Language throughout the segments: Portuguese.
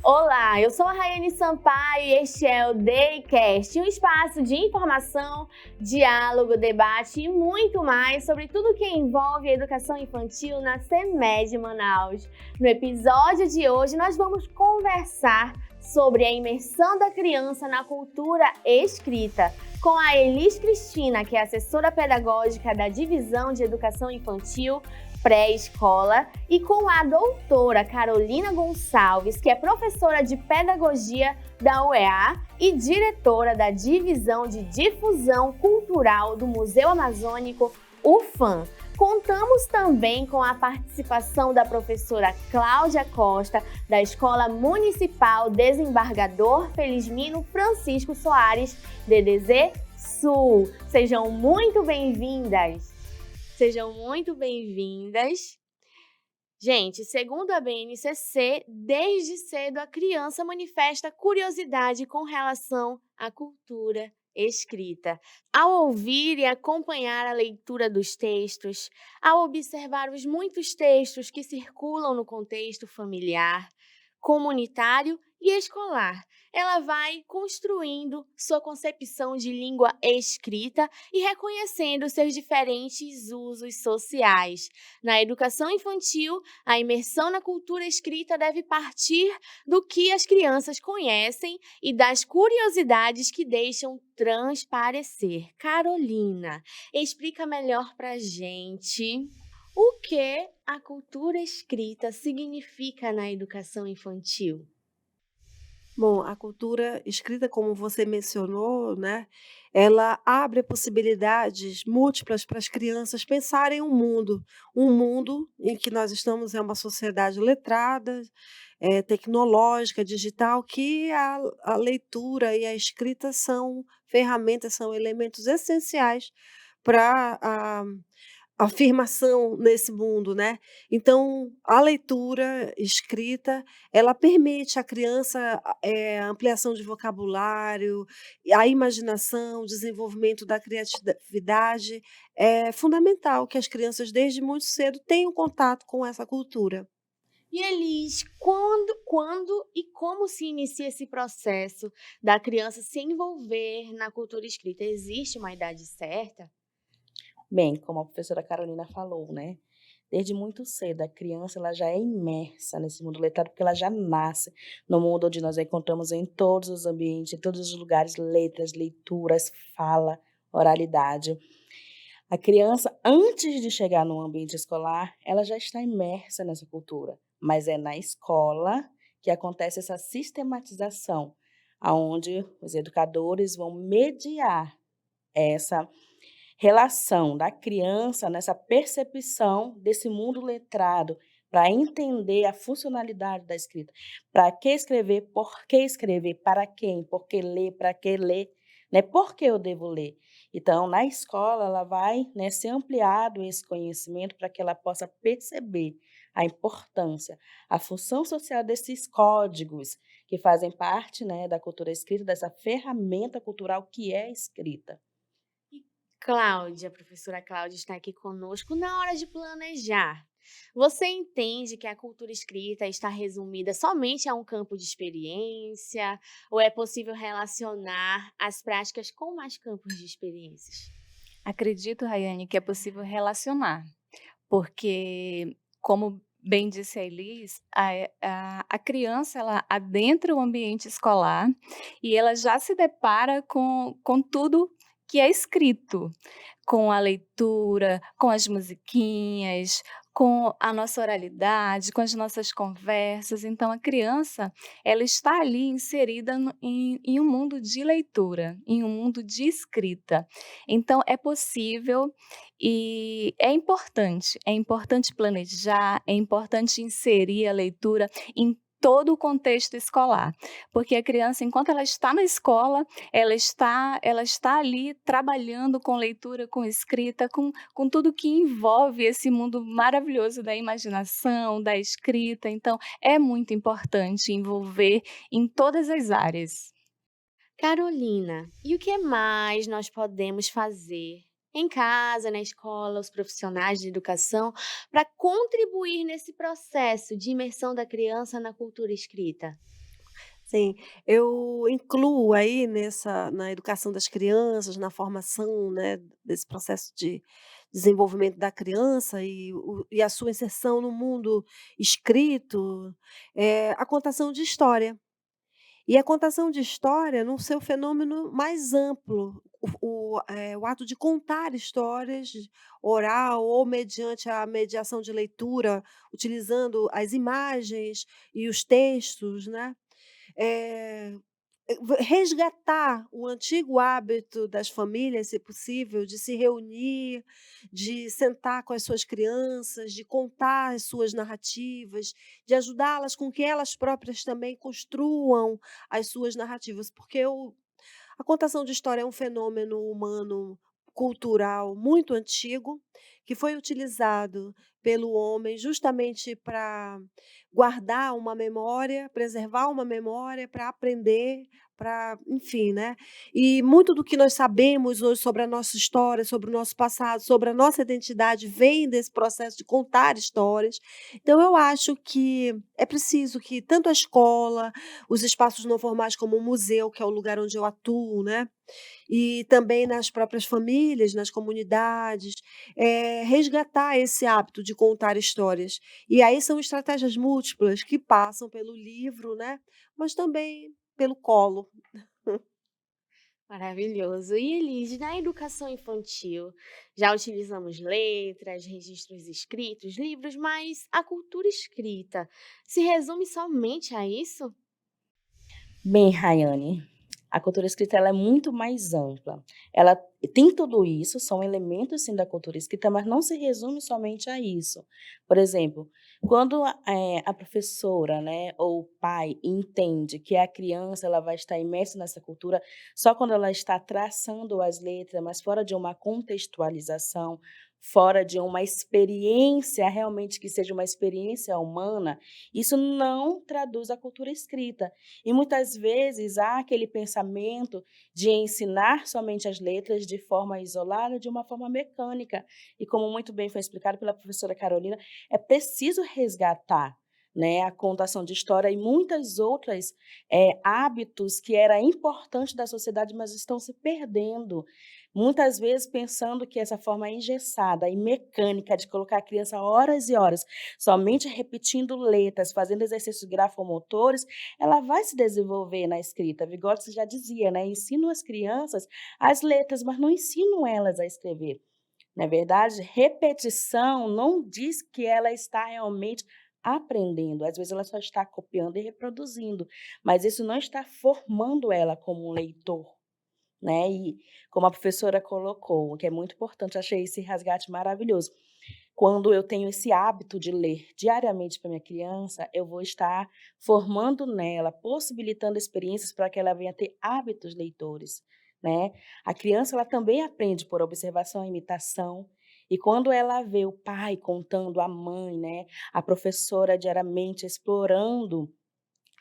Olá, eu sou a Raiane Sampaio e este é o Daycast, um espaço de informação, diálogo, debate e muito mais sobre tudo que envolve a educação infantil na CEMED Manaus. No episódio de hoje, nós vamos conversar sobre a imersão da criança na cultura escrita, com a Elis Cristina, que é assessora pedagógica da Divisão de Educação Infantil Pré-Escola, e com a doutora Carolina Gonçalves, que é professora de Pedagogia da UEA e diretora da Divisão de Difusão Cultural do Museu Amazônico, UFAM. Contamos também com a participação da professora Cláudia Costa, da Escola Municipal Desembargador Felizmino Francisco Soares, DDZ Sul. Sejam muito bem-vindas! Sejam muito bem-vindas. Gente, segundo a BNCC, desde cedo a criança manifesta curiosidade com relação à cultura escrita. Ao ouvir e acompanhar a leitura dos textos, ao observar os muitos textos que circulam no contexto familiar, comunitário e escolar, ela vai construindo sua concepção de língua escrita e reconhecendo seus diferentes usos sociais. Na educação infantil, a imersão na cultura escrita deve partir do que as crianças conhecem e das curiosidades que deixam transparecer. Carolina, explica melhor pra gente o que a cultura escrita significa na educação infantil. Bom, a cultura escrita, como você mencionou, né, ela abre possibilidades múltiplas para as crianças pensarem um mundo em que nós estamos é uma sociedade letrada, tecnológica, digital, que a leitura e a escrita são ferramentas, são elementos essenciais para afirmação nesse mundo, né. Então, a leitura escrita, ela permite à criança, ampliação de vocabulário, e a imaginação, o desenvolvimento da criatividade. É fundamental que as crianças, desde muito cedo, tenham contato com essa cultura. E Elis, quando e como se inicia esse processo da criança se envolver na cultura escrita? Existe uma idade certa? Bem, como a professora Carolina falou, né, desde muito cedo a criança ela já é imersa nesse mundo letrado, porque ela já nasce no mundo onde nós a encontramos em todos os ambientes, em todos os lugares, letras, leituras, fala, oralidade. A criança, antes de chegar no ambiente escolar, ela já está imersa nessa cultura, mas é na escola que acontece essa sistematização, aonde os educadores vão mediar essa relação da criança nessa percepção desse mundo letrado, para entender a funcionalidade da escrita. Para que escrever, por que escrever, para quem, por que ler, para que ler, né? Por que eu devo ler? Então, na escola, ela vai, né, ser ampliado esse conhecimento para que ela possa perceber a importância, a função social desses códigos que fazem parte, né, da cultura escrita, dessa ferramenta cultural que é a escrita. E Cláudia, a professora Cláudia está aqui conosco na hora de planejar. Você entende que a cultura escrita está resumida somente a um campo de experiência ou é possível relacionar as práticas com mais campos de experiências? Acredito, Rayane, que é possível relacionar, porque, como bem disse a Elis, a criança ela adentra o ambiente escolar e ela já se depara com tudo que é escrito, com a leitura, com as musiquinhas, com a nossa oralidade, com as nossas conversas. Então, a criança ela está ali inserida em um mundo de leitura, em um mundo de escrita. Então, é possível e é importante planejar, é importante inserir a leitura em todo o contexto escolar, porque a criança, enquanto ela está na escola, ela está ali trabalhando com leitura, com escrita, com tudo que envolve esse mundo maravilhoso da imaginação, da escrita. Então, é muito importante envolver em todas as áreas. Carolina, e o que mais nós podemos fazer em casa, na escola, os profissionais de educação, para contribuir nesse processo de imersão da criança na cultura escrita? Sim, eu incluo aí na educação das crianças, na formação, né, desse processo de desenvolvimento da criança e a sua inserção no mundo escrito, a contação de história. E a contação de história no seu fenômeno mais amplo, o ato de contar histórias oral ou mediante a mediação de leitura, utilizando as imagens e os textos, né. Eh, resgatar o antigo hábito das famílias, se possível, de se reunir, de sentar com as suas crianças, de contar as suas narrativas, de ajudá-las com que elas próprias também construam as suas narrativas, porque a contação de história é um fenômeno humano cultural muito antigo, que foi utilizado pelo homem justamente para guardar uma memória, preservar uma memória, para aprender, para, enfim, né. E muito do que nós sabemos hoje sobre a nossa história, sobre o nosso passado, sobre a nossa identidade, vem desse processo de contar histórias. Então eu acho que é preciso que tanto a escola, os espaços não formais como o museu, que é o lugar onde eu atuo, né, e também nas próprias famílias, nas comunidades, resgatar esse hábito de contar histórias. E aí são estratégias múltiplas que passam pelo livro, né, mas também pelo colo. Maravilhoso. E Elis, na educação infantil, já utilizamos letras, registros escritos, livros, mas a cultura escrita se resume somente a isso? Bem, Rayane, a cultura escrita ela é muito mais ampla. Ela tem tudo isso, são elementos sim da cultura escrita, mas não se resume somente a isso. Por exemplo, quando a professora, né, ou o pai entende que a criança ela vai estar imersa nessa cultura só quando ela está traçando as letras, mas fora de uma contextualização, fora de uma experiência realmente que seja uma experiência humana, isso não traduz a cultura escrita. E muitas vezes há aquele pensamento de ensinar somente as letras de forma isolada, de uma forma mecânica. E como muito bem foi explicado pela professora Carolina, é preciso resgatar, né, a contação de história e muitas outras hábitos que era importante da sociedade, mas estão se perdendo. Muitas vezes pensando que essa forma engessada e mecânica de colocar a criança horas e horas somente repetindo letras, fazendo exercícios grafomotores, ela vai se desenvolver na escrita. Vygotsky já dizia, né? Ensinam as crianças as letras, mas não ensinam elas a escrever. Na verdade, repetição não diz que ela está realmente aprendendo. Às vezes ela só está copiando e reproduzindo, mas isso não está formando ela como um leitor, né? E como a professora colocou, que é muito importante, achei esse resgate maravilhoso. Quando eu tenho esse hábito de ler diariamente para minha criança, eu vou estar formando nela, possibilitando experiências para que ela venha ter hábitos leitores, né? A criança ela também aprende por observação e imitação. E quando ela vê o pai contando, a mãe, né, a professora diariamente explorando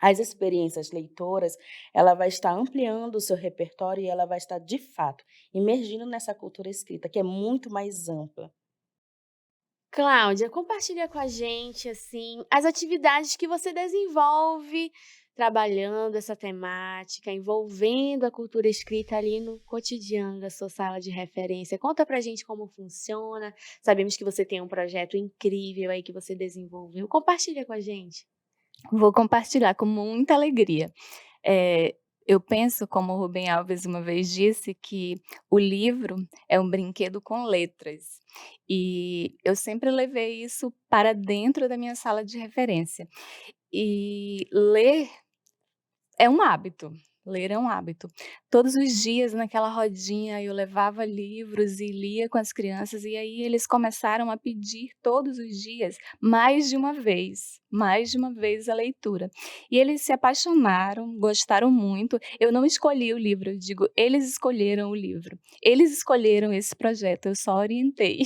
as experiências leitoras, ela vai estar ampliando o seu repertório e ela vai estar, de fato, imergindo nessa cultura escrita, que é muito mais ampla. Cláudia, compartilha com a gente, assim, as atividades que você desenvolve trabalhando essa temática, envolvendo a cultura escrita ali no cotidiano da sua sala de referência. Conta pra gente como funciona. Sabemos que você tem um projeto incrível aí que você desenvolveu. Compartilha com a gente. Vou compartilhar com muita alegria. Eu penso, como o Rubem Alves uma vez disse, que o livro é um brinquedo com letras. E eu sempre levei isso para dentro da minha sala de referência. E ler é um hábito, ler é um hábito. Todos os dias naquela rodinha eu levava livros e lia com as crianças, e aí eles começaram a pedir todos os dias mais de uma vez a leitura. E eles se apaixonaram, gostaram muito. Eu não escolhi o livro, eu digo, eles escolheram o livro. Eles escolheram esse projeto, eu só orientei.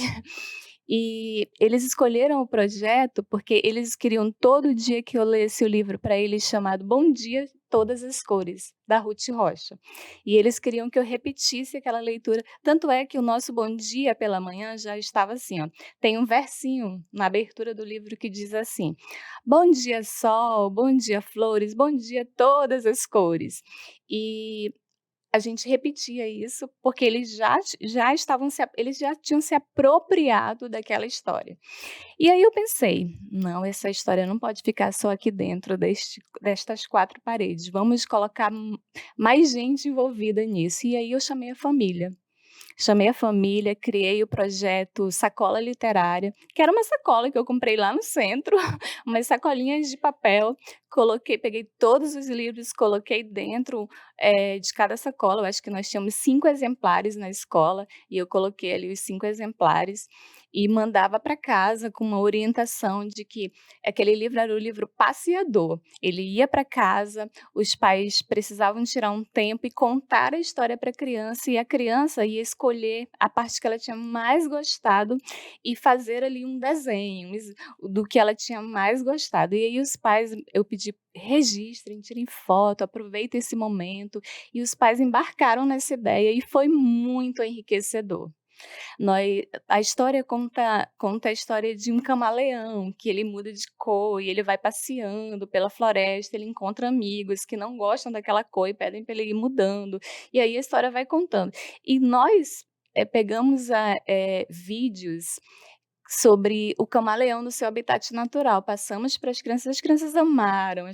E eles escolheram o projeto porque eles queriam todo dia que eu lesse o livro para eles chamado Bom Dia Todas as Cores, da Ruth Rocha. E eles queriam que eu repetisse aquela leitura. Tanto é que o nosso Bom Dia pela manhã já estava assim, ó. Tem um versinho na abertura do livro que diz assim: bom dia sol, bom dia flores, bom dia todas as cores. E a gente repetia isso porque eles já tinham se apropriado daquela história. E aí eu pensei, não, essa história não pode ficar só aqui dentro destas 4 paredes, vamos colocar mais gente envolvida nisso. E aí eu chamei a família. Chamei a família, criei o projeto Sacola Literária, que era uma sacola que eu comprei lá no centro, umas sacolinhas de papel, peguei todos os livros, coloquei dentro de cada sacola. Eu acho que nós tínhamos 5 exemplares na escola, e eu coloquei ali os 5 exemplares e mandava para casa com uma orientação de que aquele livro era o livro passeador. Ele ia para casa, os pais precisavam tirar um tempo e contar a história para a criança, e a criança ia escolher a parte que ela tinha mais gostado e fazer ali um desenho do que ela tinha mais gostado. E aí os pais, eu pedi, registrem, tirem foto, aproveitem esse momento, e os pais embarcaram nessa ideia e foi muito enriquecedor. A história conta a história de um camaleão, que ele muda de cor e ele vai passeando pela floresta, ele encontra amigos que não gostam daquela cor e pedem para ele ir mudando, e aí a história vai contando. E nós pegamos vídeos sobre o camaleão no seu habitat natural, passamos para as crianças amaram.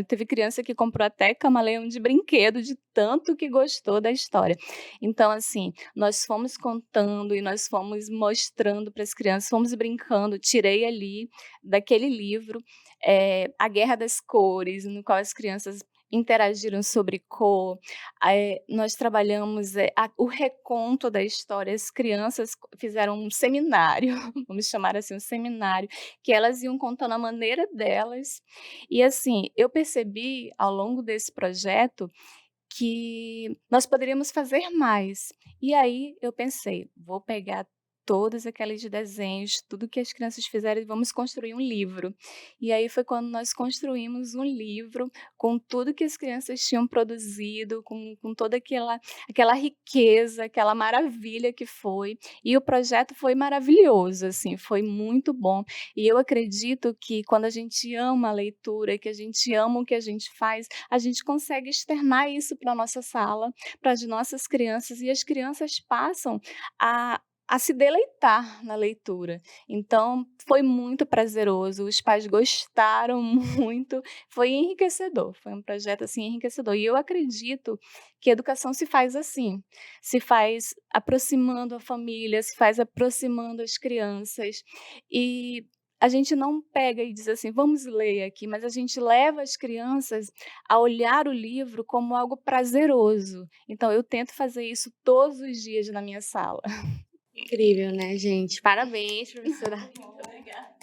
Teve criança que comprou até camaleão de brinquedo, de tanto que gostou da história. Então, assim, nós fomos contando e nós fomos mostrando para as crianças, fomos brincando. Tirei ali, daquele livro, A Guerra das Cores, no qual as crianças interagiram sobre cor. Nós trabalhamos o reconto da história. As crianças fizeram um seminário, vamos chamar assim, um seminário, que elas iam contando a maneira delas. E assim, eu percebi ao longo desse projeto que nós poderíamos fazer mais. E aí eu pensei, vou pegar todos aqueles desenhos, tudo que as crianças fizeram, e vamos construir um livro. E aí foi quando nós construímos um livro com tudo que as crianças tinham produzido, com toda aquela riqueza, aquela maravilha que foi. E o projeto foi maravilhoso, assim, foi muito bom. E eu acredito que quando a gente ama a leitura, que a gente ama o que a gente faz, a gente consegue externar isso para a nossa sala, para as nossas crianças, e as crianças passam a se deleitar na leitura. Então, foi muito prazeroso, os pais gostaram muito, foi enriquecedor, foi um projeto assim enriquecedor. E eu acredito que a educação se faz assim, se faz aproximando a família, se faz aproximando as crianças, e a gente não pega e diz assim, vamos ler aqui, mas a gente leva as crianças a olhar o livro como algo prazeroso. Então, eu tento fazer isso todos os dias na minha sala. Incrível, né, gente? Parabéns, professora. Muito obrigada.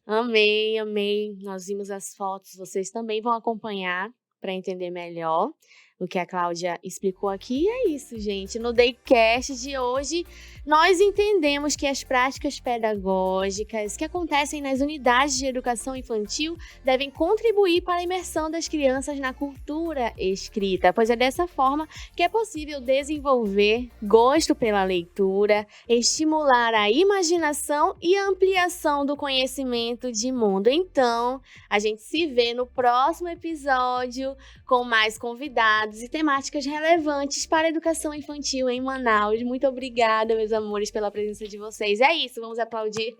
Amei, amei. Nós vimos as fotos, vocês também vão acompanhar para entender melhor o que a Cláudia explicou aqui. E é isso, gente. No Daycast de hoje, nós entendemos que as práticas pedagógicas que acontecem nas unidades de educação infantil devem contribuir para a imersão das crianças na cultura escrita, pois é dessa forma que é possível desenvolver gosto pela leitura, estimular a imaginação e a ampliação do conhecimento de mundo. Então, a gente se vê no próximo episódio com mais convidados e temáticas relevantes para a educação infantil em Manaus. Muito obrigada, meus amores, pela presença de vocês. É isso, vamos aplaudir.